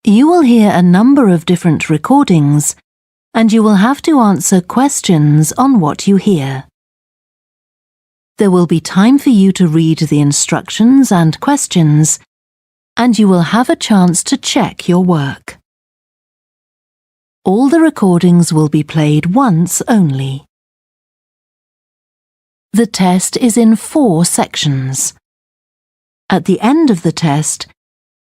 You will hear a number of different recordings, and you will have to answer questions on what you hear. There will be time for you to read the instructions and questions, and you will have a chance to check your work. All the recordings will be played once only. The test is in 4 sections. At the end of the test,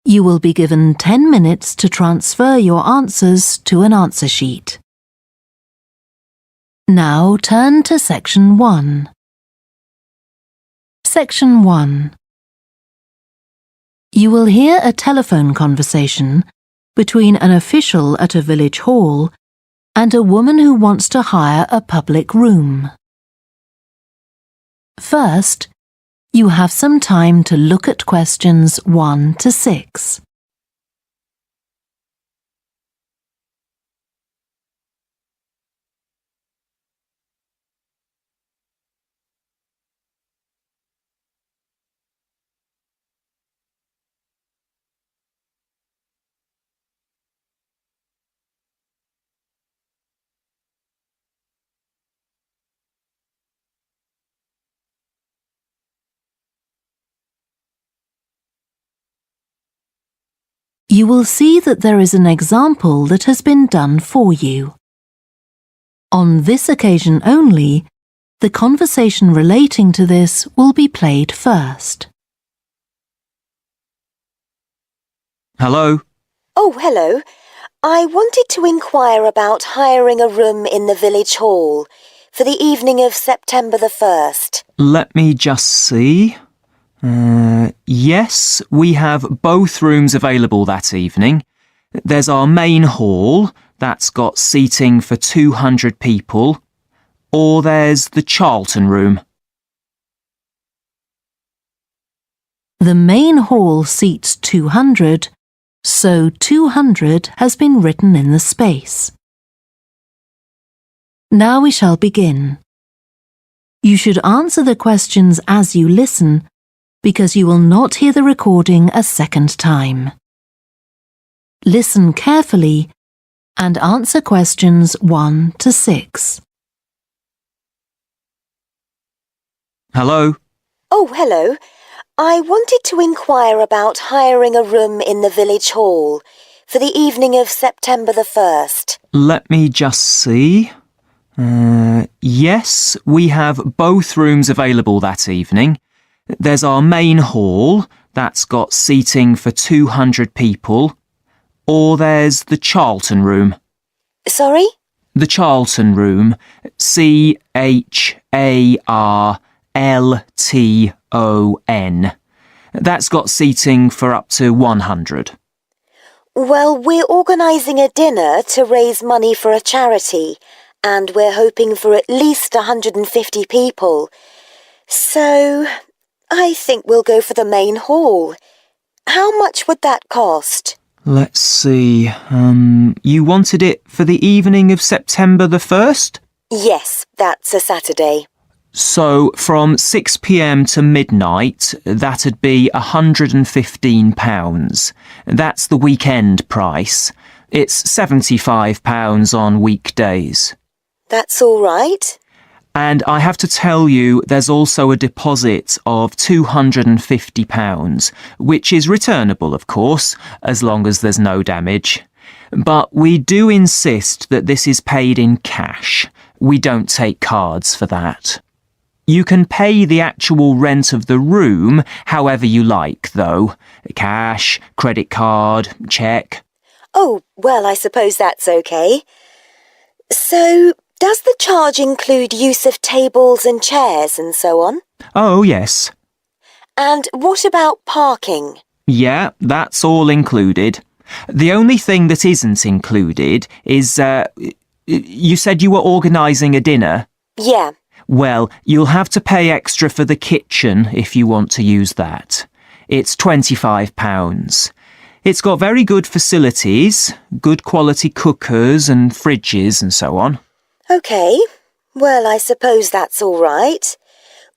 you will be given 10 minutes to transfer your answers to an answer sheet. Now turn to Section 1. Section 1. You will hear a telephone conversation between an official at a village hall and a woman who wants to hire a public room. First, you have some time to look at questions 1 to 6. You will see that there is an example that has been done for you. On this occasion only, the conversation relating to this will be played first. Hello? Oh, hello. I wanted to inquire about hiring a room in the village hall for the evening of September the 1st. Let me just see. Yes, we have both rooms available that evening. There's our main hall, that's got seating for 200 people, or there's the Charlton room. The main hall seats 200, so 200 has been written in the space. Now we shall begin. You should answer the questions as you listen, because you will not hear the recording a second time. Listen carefully and answer questions 1 to 6. Hello? Oh, hello. I wanted to inquire about hiring a room in the village hall for the evening of September the 1st. Let me just see. Yes, we have both rooms available that evening. There's our main hall, that's got seating for 200 people, or there's the Charlton room. Sorry? The Charlton room, CHARLTON. That's got seating for up to 100. Well, we're organising a dinner to raise money for a charity, and we're hoping for at least 150 people. So I think we'll go for the main hall. How much would that cost? Let's see. You wanted it for the evening of September the 1st? Yes, that's a Saturday. So from 6 p.m. to midnight, that'd be £115. That's the weekend price. It's £75 on weekdays. That's all right. And I have to tell you, there's also a deposit of £250, which is returnable, of course, as long as there's no damage. But we do insist that this is paid in cash. We don't take cards for that. You can pay the actual rent of the room however you like, though. Cash, credit card, cheque. Oh, well, I suppose that's okay. So, does the charge include use of tables and chairs and so on? Oh, yes. And what about parking? Yeah, that's all included. The only thing that isn't included is, you said you were organising a dinner? Yeah. Well, you'll have to pay extra for the kitchen if you want to use that. It's £25. It's got very good facilities, good quality cookers and fridges and so on. OK. Well, I suppose that's all right.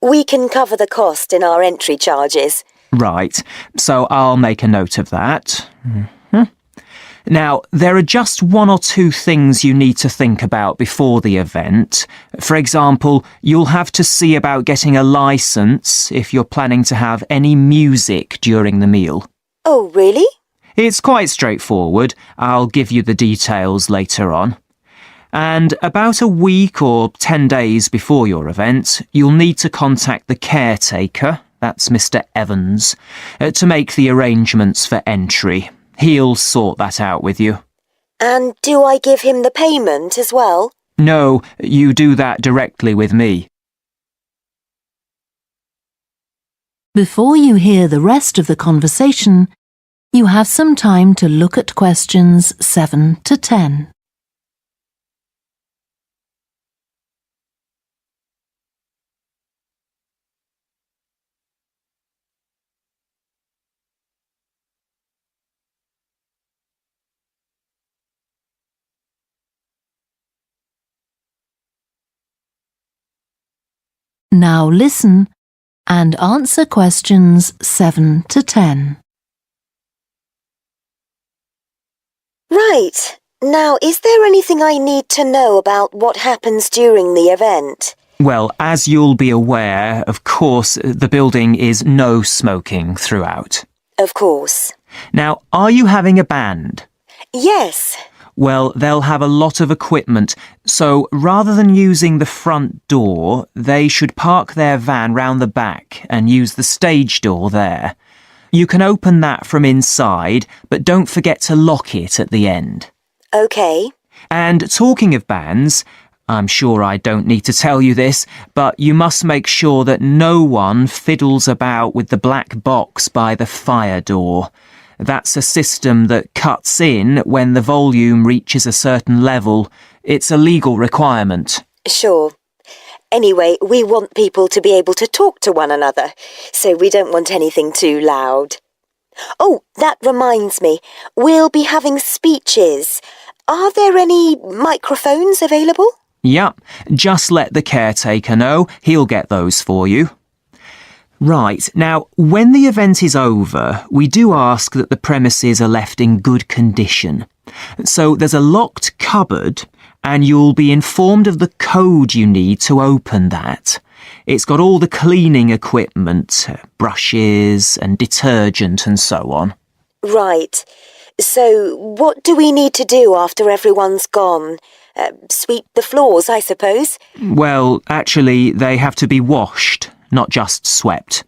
We can cover the cost in our entry charges. Right, so I'll make a note of that. Now, there are just one or two things you need to think about before the event. For example, you'll have to see about getting a licence if you're planning to have any music during the meal. Oh, really? It's quite straightforward. I'll give you the details later on. And about a week or 10 days before your event, you'll need to contact the caretaker, that's Mr. Evans, to make the arrangements for entry. He'll sort that out with you. And do I give him the payment as well? No, you do that directly with me. Before you hear the rest of the conversation, you have some time to look at questions 7 to 10. Now listen and answer questions 7 to 10. Right. Now, is there anything I need to know about what happens during the event? Well, as you'll be aware, of course, the building is no smoking throughout. Of course. Now, are you having a band? Yes. Well, they'll have a lot of equipment, so rather than using the front door, they should park their van round the back and use the stage door there. You can open that from inside, but don't forget to lock it at the end. OK. And talking of bands, I'm sure I don't need to tell you this, but you must make sure that no one fiddles about with the black box by the fire door. That's a system that cuts in when the volume reaches a certain level. It's a legal requirement. Sure. Anyway, we want people to be able to talk to one another, so we don't want anything too loud. Oh, that reminds me. We'll be having speeches. Are there any microphones available? Yep, just let the caretaker know. He'll get those for you. Right, now, when the event is over, we do ask that the premises are left in good condition. So there's a locked cupboard, and you'll be informed of the code you need to open that. It's got all the cleaning equipment, brushes and detergent and so on. Right. So what do we need to do after everyone's gone? Sweep the floors, I suppose? Well, actually, they have to be washed, not just swept.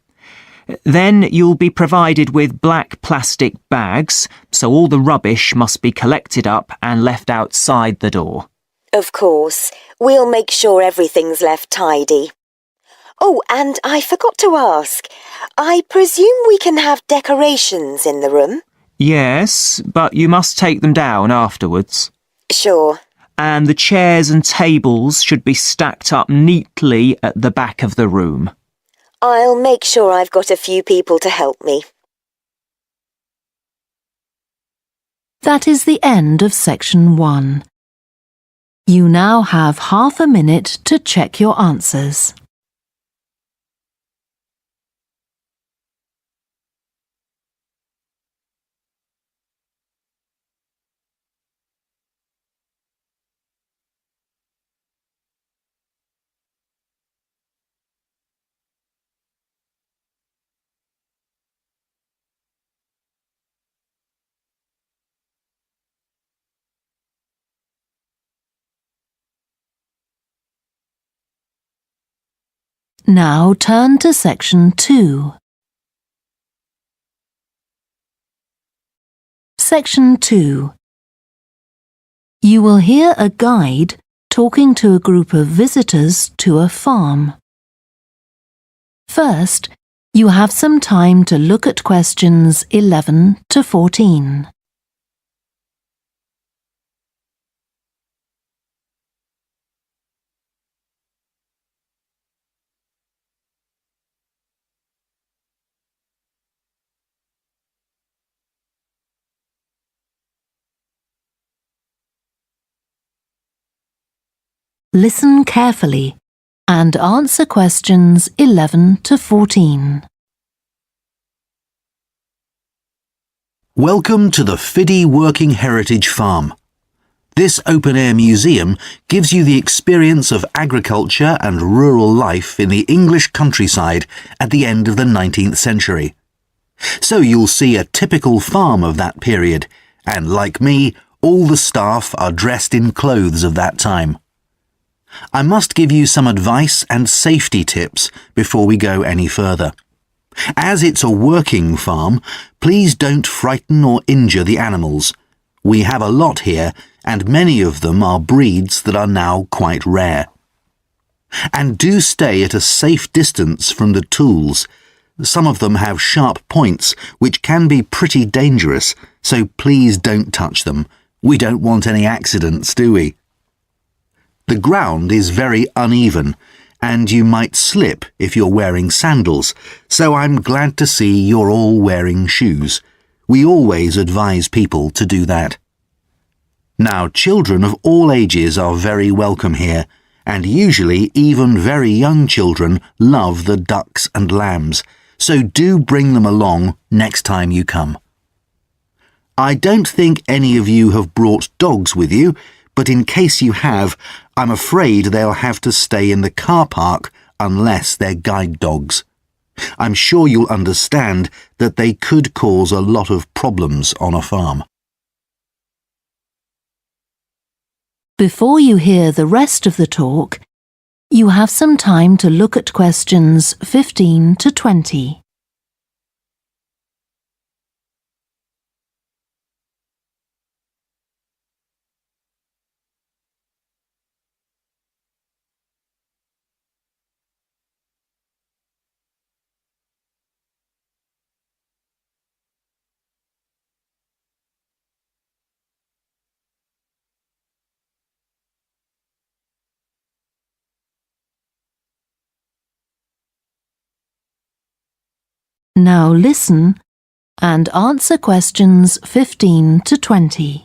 Then you'll be provided with black plastic bags, so all the rubbish must be collected up and left outside the door. Of course. We'll make sure everything's left tidy. Oh, and I forgot to ask. I presume we can have decorations in the room? Yes, but you must take them down afterwards. Sure. And the chairs and tables should be stacked up neatly at the back of the room. I'll make sure I've got a few people to help me. That is the end of section 1. You now have half a minute to check your answers. Now turn to section 2. Section 2. You will hear a guide talking to a group of visitors to a farm. First, you have some time to look at questions 11 to 14. Listen carefully and answer questions 11 to 14. Welcome to the Fiddy Working Heritage Farm. This open-air museum gives you the experience of agriculture and rural life in the English countryside at the end of the 19th century. So you'll see a typical farm of that period, and like me, all the staff are dressed in clothes of that time. I must give you some advice and safety tips before we go any further. As it's a working farm, please don't frighten or injure the animals. We have a lot here, and many of them are breeds that are now quite rare. And do stay at a safe distance from the tools. Some of them have sharp points, which can be pretty dangerous, so please don't touch them. We don't want any accidents, do we? The ground is very uneven, and you might slip if you're wearing sandals, so I'm glad to see you're all wearing shoes. We always advise people to do that. Now, children of all ages are very welcome here, and usually even very young children love the ducks and lambs, so do bring them along next time you come. I don't think any of you have brought dogs with you, but in case you have, I'm afraid they'll have to stay in the car park unless they're guide dogs. I'm sure you'll understand that they could cause a lot of problems on a farm. Before you hear the rest of the talk, you have some time to look at questions 15 to 20. Now listen and answer questions 15 to 20.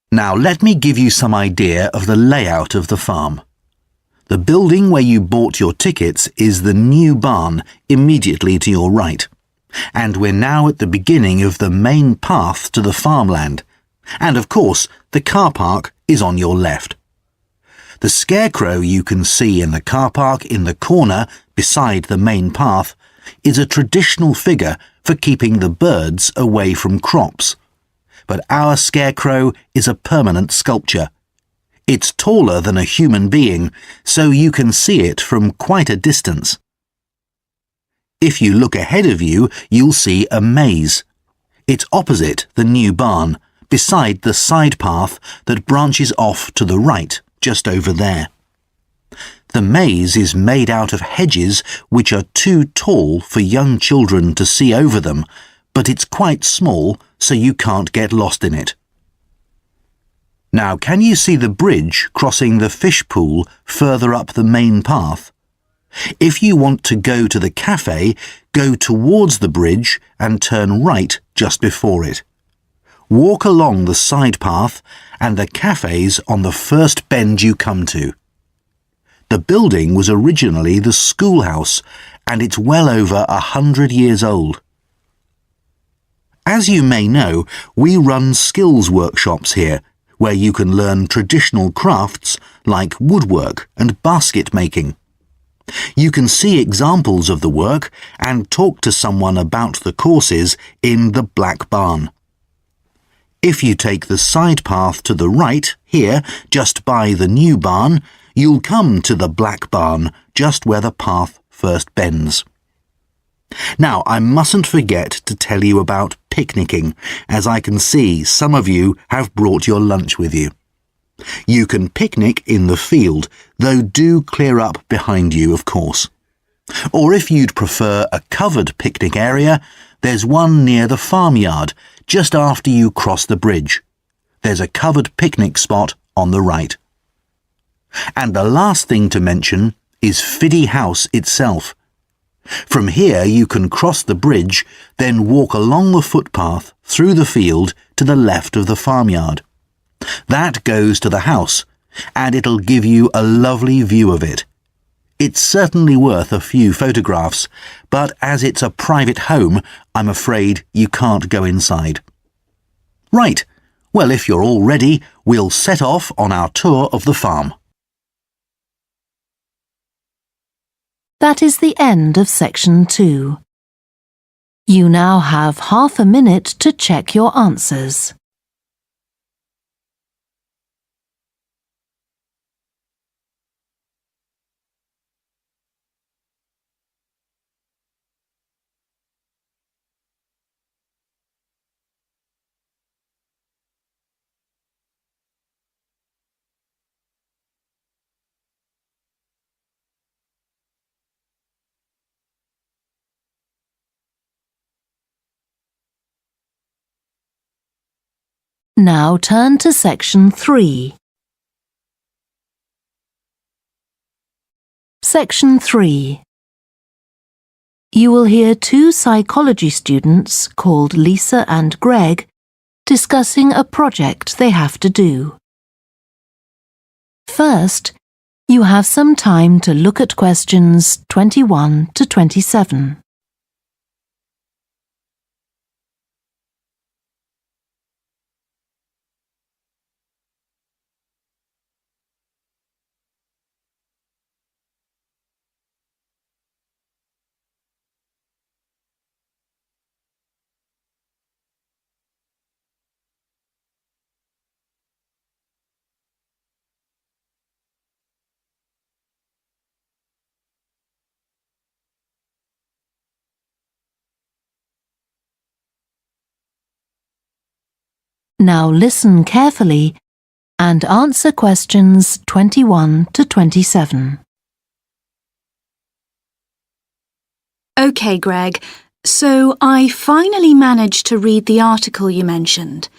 Now let me give you some idea of the layout of the farm. The building where you bought your tickets is the new barn immediately to your right. And we're now at the beginning of the main path to the farmland. And of course, the car park is on your left. The scarecrow you can see in the car park in the corner beside the main path is a traditional figure for keeping the birds away from crops. But our scarecrow is a permanent sculpture. It's taller than a human being, so you can see it from quite a distance. If you look ahead of you, you'll see a maze. It's opposite the new barn, beside the side path that branches off to the right, just over there. The maze is made out of hedges which are too tall for young children to see over them, but it's quite small, so you can't get lost in it. Now, can you see the bridge crossing the fish pool further up the main path? If you want to go to the cafe, go towards the bridge and turn right just before it. Walk along the side path and the cafe's on the first bend you come to. The building was originally the schoolhouse, and it's well over 100 years old. As you may know, we run skills workshops here, where you can learn traditional crafts like woodwork and basket making. You can see examples of the work and talk to someone about the courses in the Black Barn. If you take the side path to the right, here, just by the new barn, you'll come to the Black Barn, just where the path first bends. Now, I mustn't forget to tell you about picnicking, as I can see some of you have brought your lunch with you. You can picnic in the field, though do clear up behind you, of course. Or if you'd prefer a covered picnic area, there's one near the farmyard, just after you cross the bridge. There's a covered picnic spot on the right. And the last thing to mention is Fiddy House itself. From here you can cross the bridge, then walk along the footpath through the field to the left of the farmyard. That goes to the house, and it'll give you a lovely view of it. It's certainly worth a few photographs, but as it's a private home, I'm afraid you can't go inside. Right, well, if you're all ready, we'll set off on our tour of the farm. That is the end of section 2. You now have half a minute to check your answers. Now turn to section 3. Section 3. You will hear two psychology students called Lisa and Greg discussing a project they have to do. First, you have some time to look at questions 21 to 27. Now listen carefully and answer questions 21 to 27. OK, Greg, so I finally managed to read the article you mentioned,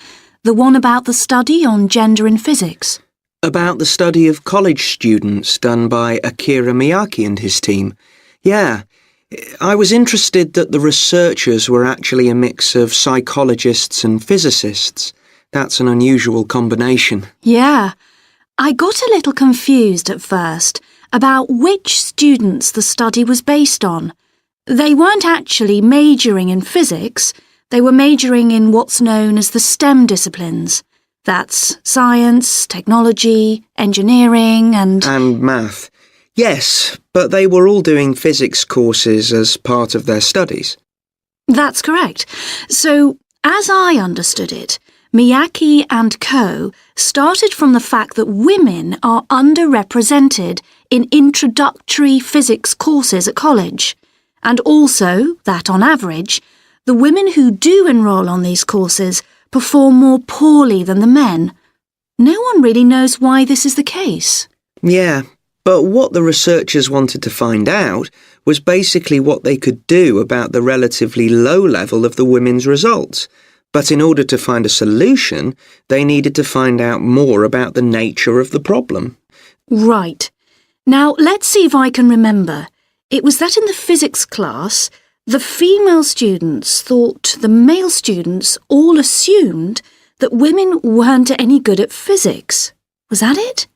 the one about the study on gender in physics. About the study of college students done by Akira Miyake and his team. Yeah, I was interested that the researchers were actually a mix of psychologists and physicists. That's an unusual combination. Yeah, I got a little confused at first about which students the study was based on. They weren't actually majoring in physics, they were majoring in what's known as the STEM disciplines. That's science, technology, engineering and math. Yes, but they were all doing physics courses as part of their studies. That's correct. So, as I understood it, Miyake and co. started from the fact that women are underrepresented in introductory physics courses at college, and also that, on average, the women who do enrol on these courses perform more poorly than the men. No one really knows why this is the case. Yeah, but what the researchers wanted to find out was basically what they could do about the relatively low level of the women's results. But in order to find a solution, they needed to find out more about the nature of the problem. Right. Now, let's see if I can remember. It was that in the physics class, the female students thought the male students all assumed that women weren't any good at physics. Was that it?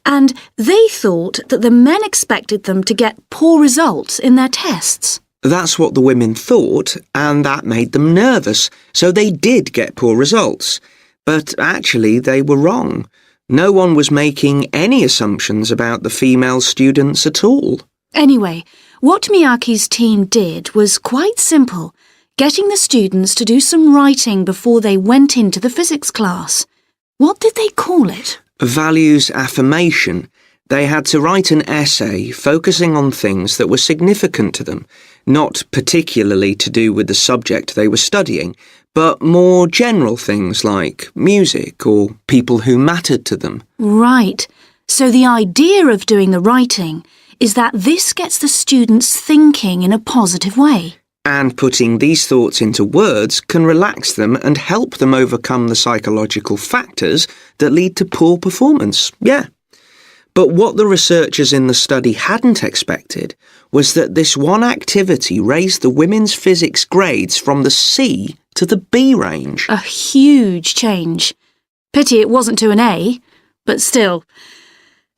And they thought that the men expected them to get poor results in their tests. That's what the women thought, and that made them nervous, so they did get poor results. But actually, they were wrong. No one was making any assumptions about the female students at all. Anyway, what Miyake's team did was quite simple, getting the students to do some writing before they went into the physics class. What did they call it? Values affirmation. They had to write an essay focusing on things that were significant to them, not particularly to do with the subject they were studying, but more general things like music or people who mattered to them. Right. So the idea of doing the writing is that this gets the students thinking in a positive way. And putting these thoughts into words can relax them and help them overcome the psychological factors that lead to poor performance. Yeah. But what the researchers in the study hadn't expected was that this one activity raised the women's physics grades from the C to the B range. A huge change. Pity it wasn't to an A, but still.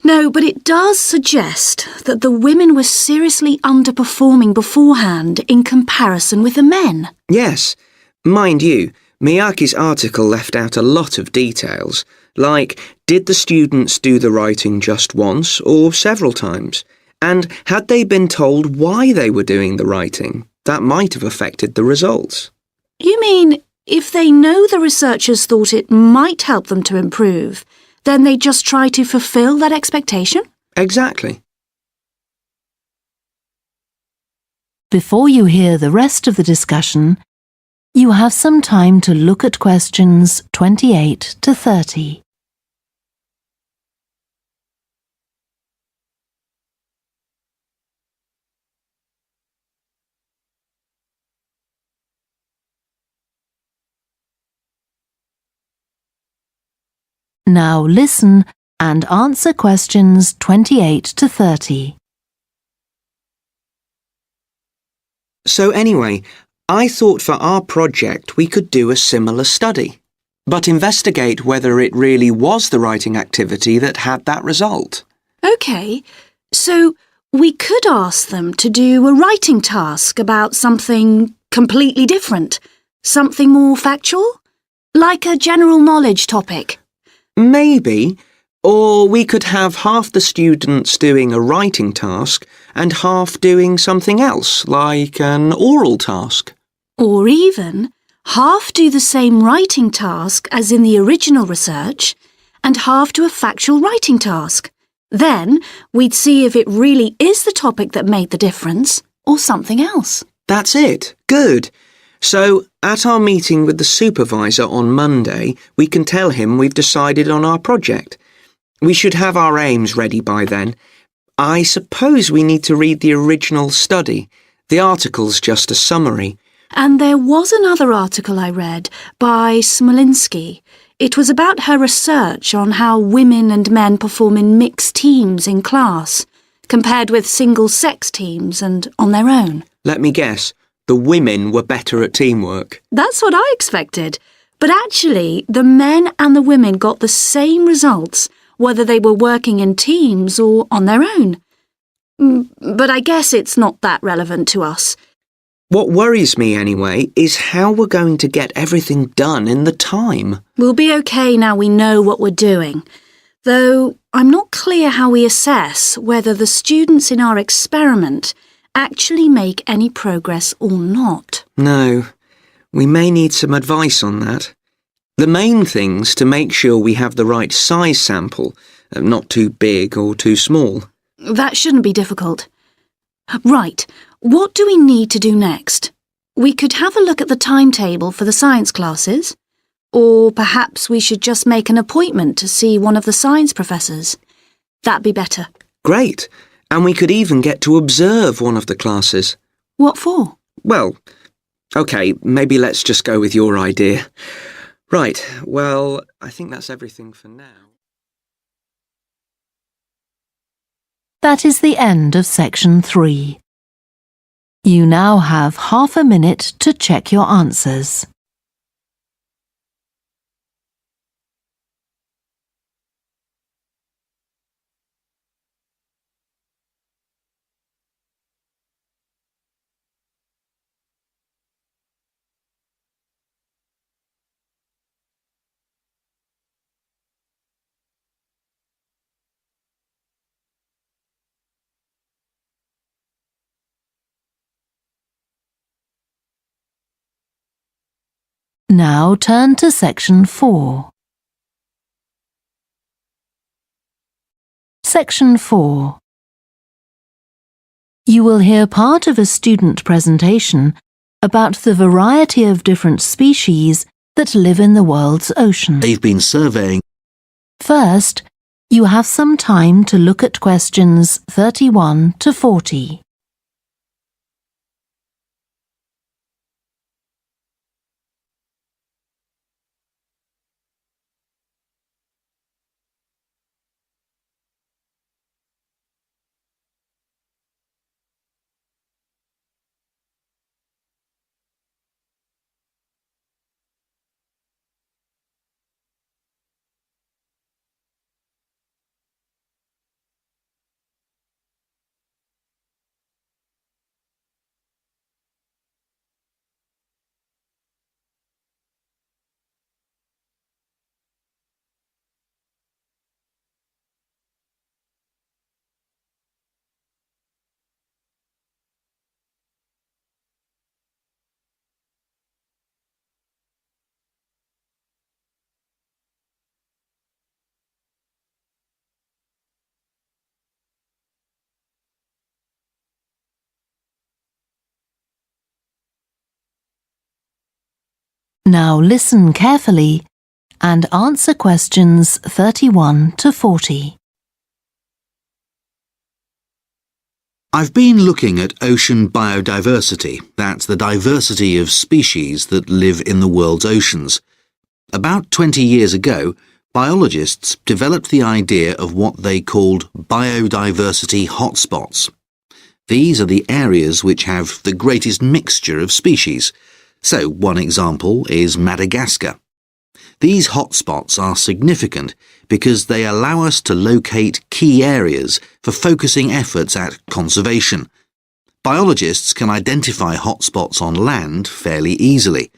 No, but it does suggest that the women were seriously underperforming beforehand in comparison with the men. Yes. Mind you, Miyake's article left out a lot of details, like did the students do the writing just once or several times? And had they been told why they were doing the writing? That might have affected the results. You mean if they know the researchers thought it might help them to improve, then they just try to fulfill that expectation? Exactly. Before you hear the rest of the discussion, you have some time to look at questions 28 to 30. Now listen and answer questions 28 to 30. So anyway, I thought for our project we could do a similar study, but investigate whether it really was the writing activity that had that result. OK, so we could ask them to do a writing task about something completely different, something more factual, like a general knowledge topic. Maybe. Or we could have half the students doing a writing task and half doing something else, like an oral task. Or even half do the same writing task as in the original research and half do a factual writing task. Then we'd see if it really is the topic that made the difference or something else. That's it. Good. So, at our meeting with the supervisor on Monday, we can tell him we've decided on our project. We should have our aims ready by then. I suppose we need to read the original study. The article's just a summary. And there was another article I read by Smolinski. It was about her research on how women and men perform in mixed teams in class, compared with single-sex teams and on their own. Let me guess. The women were better at teamwork. That's what I expected. But actually, the men and the women got the same results, whether they were working in teams or on their own. But I guess it's not that relevant to us. What worries me, anyway, is how we're going to get everything done in the time. We'll be okay now we know what we're doing. Though I'm not clear how we assess whether the students in our experiment actually make any progress or not. No, we may need some advice on that. The main thing's to make sure we have the right size sample, not too big or too small. That shouldn't be difficult. Right, what do we need to do next? We could have a look at the timetable for the science classes, or perhaps we should just make an appointment to see one of the science professors. That'd be better. Great. And we could even get to observe one of the classes. What for? Well, OK, maybe let's just go with your idea. Right, well, I think that's everything for now. That is the end of section 3. You now have half a minute to check your answers. Now turn to section 4. Section 4. You will hear part of a student presentation about the variety of different species that live in the world's ocean. They've been surveying. First, you have some time to look at questions 31 to 40. Now listen carefully and answer questions 31 to 40. I've been looking at ocean biodiversity. That's the diversity of species that live in the world's oceans. About 20 years ago, biologists developed the idea of what they called biodiversity hotspots. These are the areas which have the greatest mixture of species. So, one example is Madagascar. These hotspots are significant because they allow us to locate key areas for focusing efforts at conservation. Biologists can identify hotspots on land fairly easily,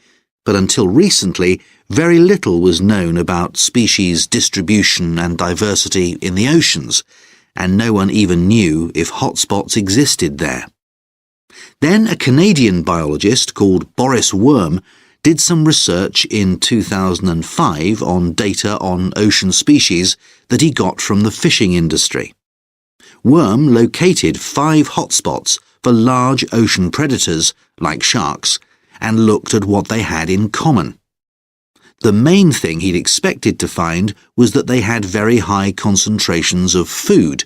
but until recently, very little was known about species distribution and diversity in the oceans, and no one even knew if hotspots existed there. Then a Canadian biologist called Boris Worm did some research in 2005 on data on ocean species that he got from the fishing industry. Worm located 5 hotspots for large ocean predators, like sharks, and looked at what they had in common. The main thing he'd expected to find was that they had very high concentrations of food,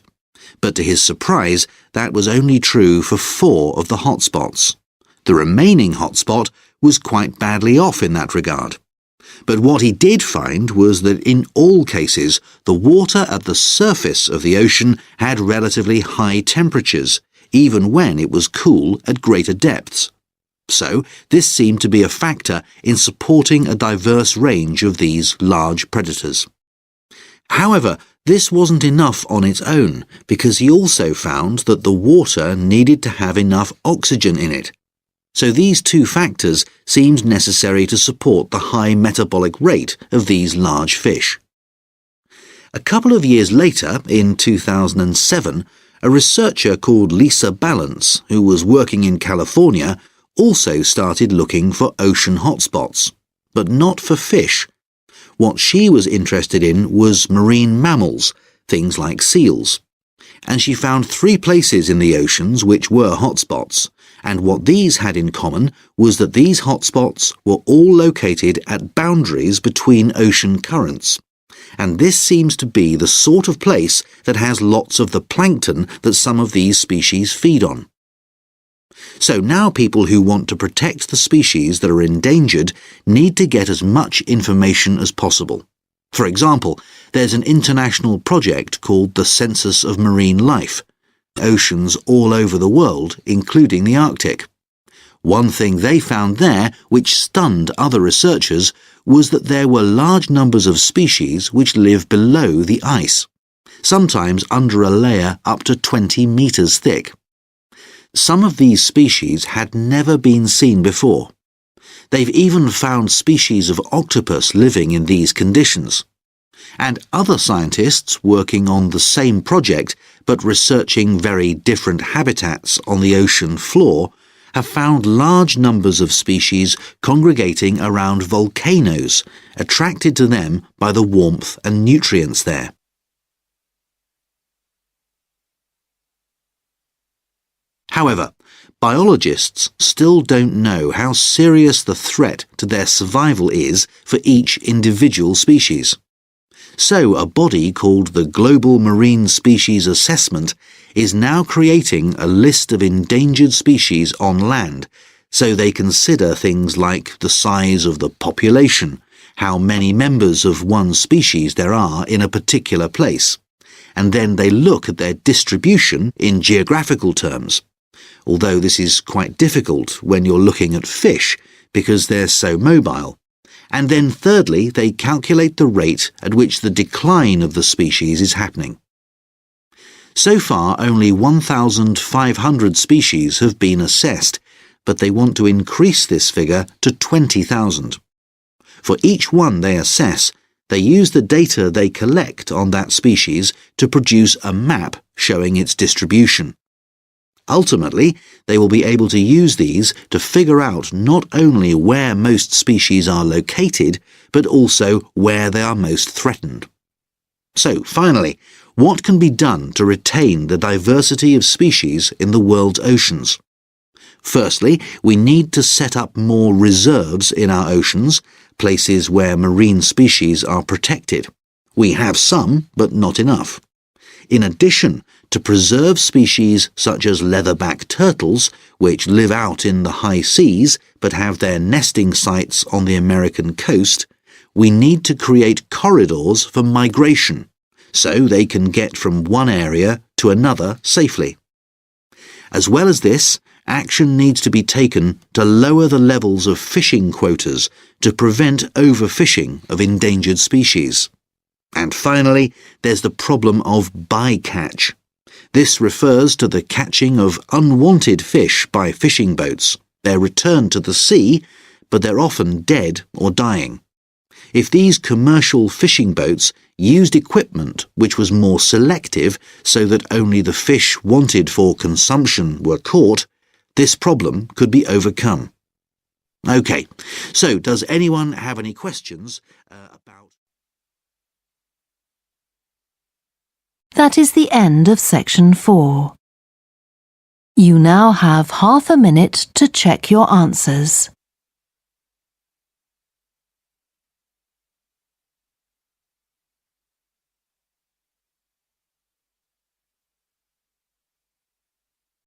but to his surprise, that was only true for 4 of the hotspots. The remaining hotspot was quite badly off in that regard. But what he did find was that in all cases, the water at the surface of the ocean had relatively high temperatures, even when it was cool at greater depths. So, this seemed to be a factor in supporting a diverse range of these large predators. However, this wasn't enough on its own, because he also found that the water needed to have enough oxygen in it. So these 2 factors seemed necessary to support the high metabolic rate of these large fish. A couple of years later, in 2007, a researcher called Lisa Balance, who was working in California, also started looking for ocean hotspots, but not for fish. What she was interested in was marine mammals, things like seals. And she found 3 places in the oceans which were hotspots, and what these had in common was that these hotspots were all located at boundaries between ocean currents. And this seems to be the sort of place that has lots of the plankton that some of these species feed on. So now people who want to protect the species that are endangered need to get as much information as possible. For example, there's an international project called the Census of Marine Life, oceans all over the world, including the Arctic. One thing they found there, which stunned other researchers, was that there were large numbers of species which live below the ice, sometimes under a layer up to 20 meters thick. Some of these species had never been seen before. They've even found species of octopus living in these conditions. And other scientists working on the same project but researching very different habitats on the ocean floor have found large numbers of species congregating around volcanoes, attracted to them by the warmth and nutrients there. However, biologists still don't know how serious the threat to their survival is for each individual species. So a body called the Global Marine Species Assessment is now creating a list of endangered species on land, so they consider things like the size of the population, how many members of one species there are in a particular place, and then they look at their distribution in geographical terms. Although this is quite difficult when you're looking at fish because they're so mobile. And then thirdly, they calculate the rate at which the decline of the species is happening. So far, only 1,500 species have been assessed, but they want to increase this figure to 20,000. For each one they assess, they use the data they collect on that species to produce a map showing its distribution. Ultimately, they will be able to use these to figure out not only where most species are located, but also where they are most threatened. So, finally, what can be done to retain the diversity of species in the world's oceans? Firstly, we need to set up more reserves in our oceans, places where marine species are protected. We have some, but not enough. In addition, to preserve species such as leatherback turtles, which live out in the high seas but have their nesting sites on the American coast, we need to create corridors for migration, so they can get from one area to another safely. As well as this, action needs to be taken to lower the levels of fishing quotas to prevent overfishing of endangered species. And finally, there's the problem of bycatch. This refers to the catching of unwanted fish by fishing boats. They're returned to the sea, but they're often dead or dying. If these commercial fishing boats used equipment which was more selective so that only the fish wanted for consumption were caught, this problem could be overcome. OK, so does anyone have any questions about... That is the end of section 4. You now have half a minute to check your answers.